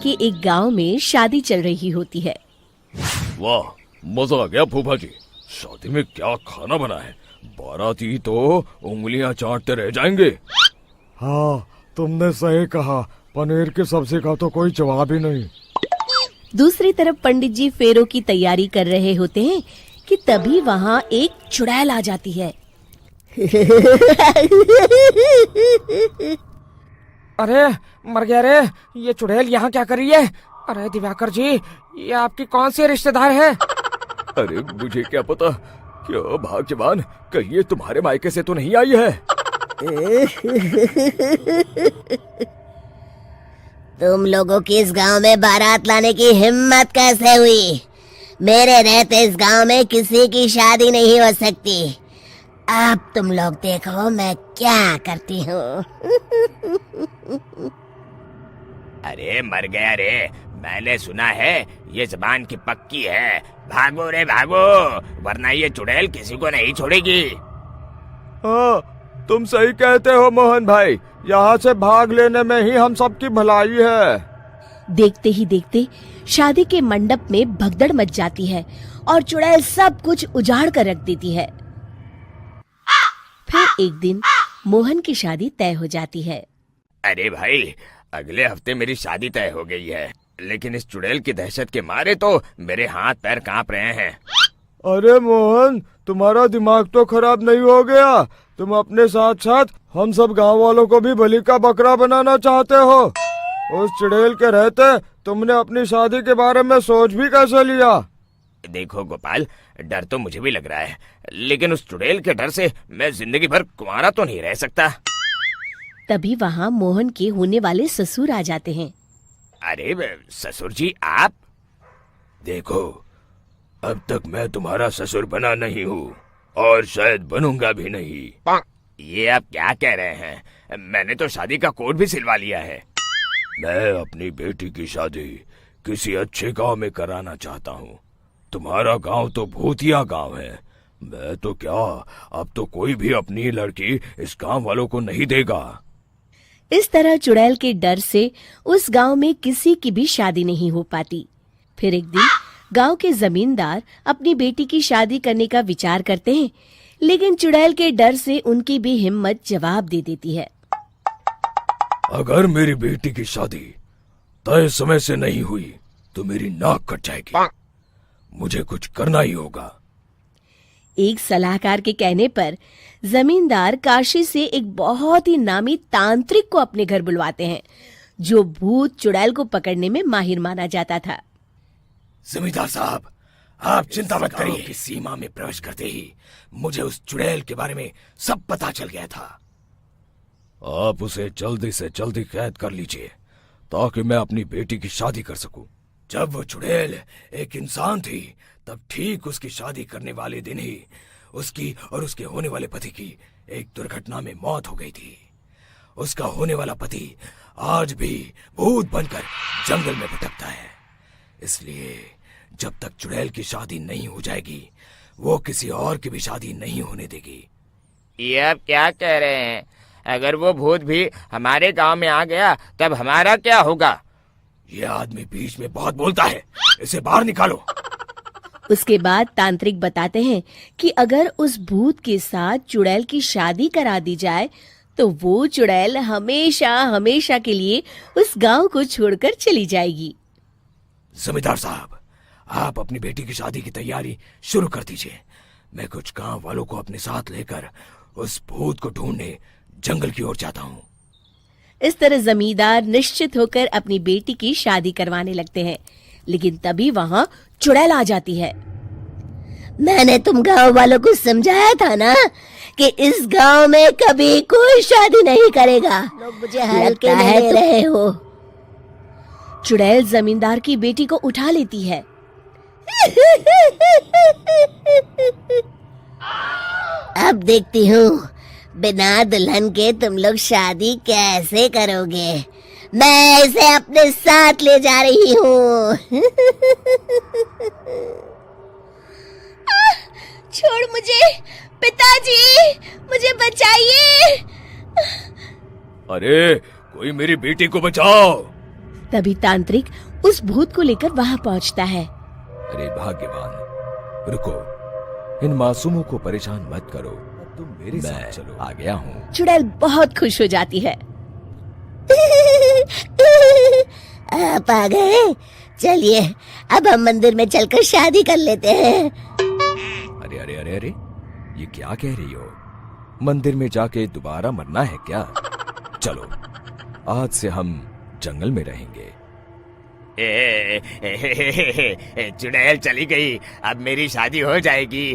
के एक गांव में शादी चल रही होती है। वाह, मजा आ गया फूफा जी। शादी में क्या खाना बना है, बाराती तो उंगलियां चाटते रह जाएंगे। हाँ, तुमने सही कहा, पनीर की सब्जी का तो कोई जवाब ही नहीं। दूसरी तरफ पंडित जी फेरों की तैयारी कर रहे होते हैं कि तभी वहाँ एक चुड़ैल आ जाती है। अरे मर गया रे, ये चुड़ैल यहाँ क्या कर रही है? अरे दिवाकर जी, ये आपकी कौन सी रिश्तेदार है? अरे मुझे क्या पता, क्या भाग्यवान, कहीं ये तुम्हारे मायके से तो नहीं आई है। तुम लोगों की इस गांव में बारात लाने की हिम्मत कैसे हुई? मेरे रहते इस गांव में किसी की शादी नहीं हो सकती। अब तुम लोग देखो मैं क्या करती हूँ। अरे मर गया रे, मैंने सुना है ये जबान की पक्की है। भागो रे भागो, वरना ये चुड़ैल किसी को नहीं छोड़ेगी। हाँ, तुम सही कहते हो मोहन भाई, यहाँ से भाग लेने में ही हम सबकी भलाई है। देखते ही देखते शादी के मंडप में भगदड़ मच जाती है और चुड़ैल सब कुछ उजाड़ कर रख देती है। फिर एक दिन मोहन की शादी तय हो जाती है। अरे भाई, अगले हफ्ते मेरी शादी तय हो गई है, लेकिन इस चुड़ैल की दहशत के मारे तो मेरे हाथ पैर कांप रहे हैं। अरे मोहन, तुम्हारा दिमाग तो खराब नहीं हो गया? तुम अपने साथ साथ हम सब गांव वालों को भी बलि का बकरा बनाना चाहते हो? उस चुड़ैल के रहते तुमने अपनी शादी के बारे में सोच भी कैसे लिया? देखो गोपाल, डर तो मुझे भी लग रहा है, लेकिन उस चुड़ैल के डर से मैं जिंदगी भर कुंवारा तो नहीं रह सकता। तभी वहाँ मोहन के होने वाले ससुर आ जाते हैं। अरे ससुर जी, आप? देखो, अब तक मैं तुम्हारा ससुर बना नहीं हूँ और शायद बनूंगा भी नहीं। ये आप क्या कह रहे हैं? मैंने तो शादी का कोड भी सिलवा लिया है। मैं अपनी बेटी की शादी किसी अच्छे गांव में कराना चाहता हूँ। तुम्हारा गांव तो भूतिया गांव है। मैं तो क्या, अब तो कोई भी अपनी लड़की इस गांव वालों को नहीं देगा। इस तरह चुड़ैल के डर से उस गांव में किसी की भी शादी नहीं हो पाती। फिर एक दिन गांव के जमींदार अपनी बेटी की शादी करने का विचार करते हैं, लेकिन चुड़ैल के डर से उनकी भी हिम्मत जवाब दे देती है। अगर मेरी बेटी की शादी तय समय से नहीं हुई तो मेरी नाक कट जाएगी। मुझे कुछ करना ही होगा। एक सलाहकार के कहने पर जमींदार काशी से एक बहुत ही नामी तांत्रिक को अपने घर बुलवाते हैं, जो भूत चुड़ैल को पकड़ने में माहिर माना जाता था। जमींदार साहब, आप चिंता मत करिए। की सीमा में प्रवेश करते ही मुझे उस चुड़ैल के बारे में सब पता चल गया था। आप उसे जल्दी से जल्दी कैद कर लीजिए ताकि मैं अपनी बेटी की शादी कर सकूं। जब वो चुड़ैल एक इंसान थी, तब ठीक उसकी शादी करने वाले दिन ही उसकी और उसके होने वाले पति की एक दुर्घटना में मौत हो गई थी। उसका होने वाला पति आज भी भूत बनकर जंगल में भटकता है। इसलिए जब तक चुड़ैल की शादी नहीं हो जाएगी, वो किसी और की भी शादी नहीं होने देगी। ये आप क्या कह रहे हैं? अगर वो भूत भी हमारे गांव में आ गया तब हमारा क्या होगा? ये आदमी बीच में बहुत बोलता है, इसे बाहर निकालो। उसके बाद तांत्रिक बताते हैं कि अगर उस भूत के साथ चुड़ैल की शादी करा दी जाए तो वो चुड़ैल हमेशा हमेशा के लिए उस गांव को छोड़कर चली जाएगी। जमींदार साहब, आप अपनी बेटी की शादी की तैयारी शुरू कर दीजिए। मैं कुछ गांव वालों को अपने साथ लेकर उस भूत को ढूंढने जंगल की ओर जाता हूँ। इस तरह जमींदार निश्चित होकर अपनी बेटी की शादी करवाने लगते हैं, लेकिन तभी वहाँ चुड़ैल आ जाती है। मैंने तुम गांव वालों को समझाया था ना कि इस गांव में कभी कोई शादी नहीं करेगा। लोग मुझे हल्के में ले रहे हो। चुड़ैल जमींदार की बेटी को उठा लेती है। अब देखती हूँ बिना दुल्हन के तुम लोग शादी कैसे करोगे। मैं इसे अपने साथ ले जा रही हूँ। छोड़ मुझे, पिताजी, मुझे बचाइए। अरे कोई मेरी बेटी को बचाओ। तभी तांत्रिक उस भूत को लेकर वहां पहुंचता है। अरे भाग्यवान, रुको, इन मासूमों को परेशान मत करो, तुम मेरे साथ चलो, आ गया हूँ। चुड़ैल बहुत खुश हो जाती है। आप आ गए, चलिए अब हम मंदिर में चलकर शादी कर लेते हैं। अरे अरे अरे अरे, ये क्या कह रही हो? मंदिर में जाके दोबारा मरना है क्या? चलो, आज से हम जंगल में रहेंगे। चुड़ैल चली गई, अब मेरी शादी हो जाएगी।